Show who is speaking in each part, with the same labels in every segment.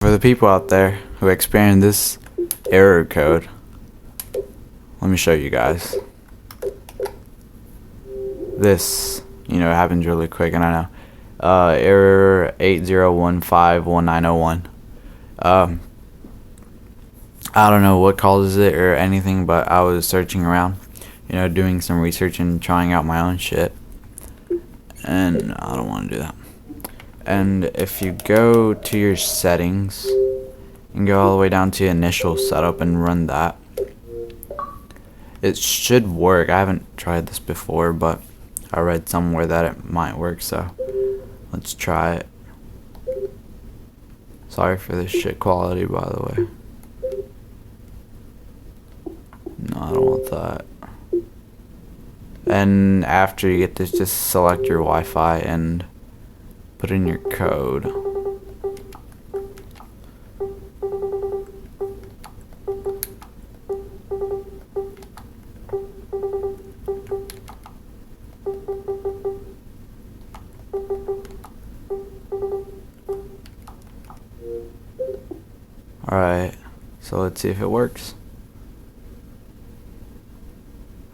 Speaker 1: for the people out there who experienced this error code, let me show you guys. This, happens really quick, and I know. Error 80151901. I don't know what causes it or anything, but I was searching around, doing some research and trying out my own shit. And I don't want to do that. And if you go to your settings and go all the way down to initial setup and run that, it should work. I haven't tried this before, but I read somewhere that it might work, so let's try it. Sorry for the shit quality, by the way. No, I don't want that. And after you get this, just select your Wi-Fi and put in your code. Alright, so let's see if it works.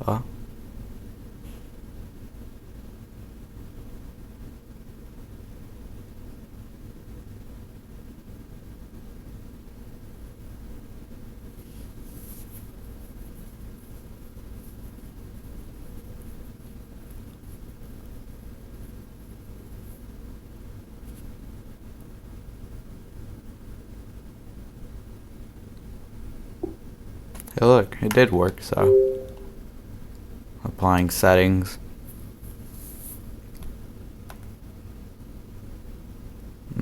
Speaker 1: Oh. Hey, look, it did work, so applying settings.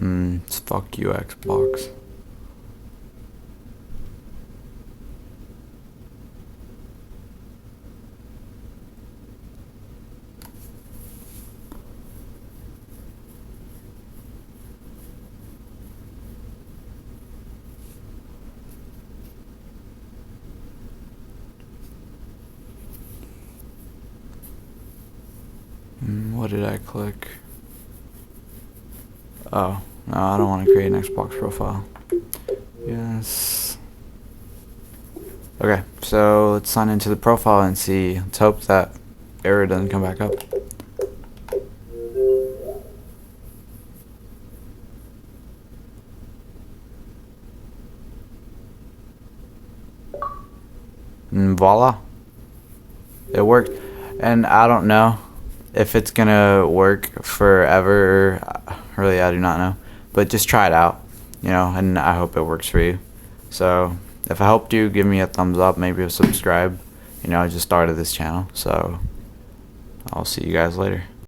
Speaker 1: It's fuck you, Xbox. What did I click? Oh, no, I don't want to create an Xbox profile. Yes. Okay, so let's sign into the profile and see. Let's hope that error doesn't come back up. And voila, it worked. And I don't know if it's gonna work forever. Really, I do not know, but just try it out, and I hope it works for you. So if I helped you, give me a thumbs up, maybe a subscribe. I just started this channel, so I'll see you guys later.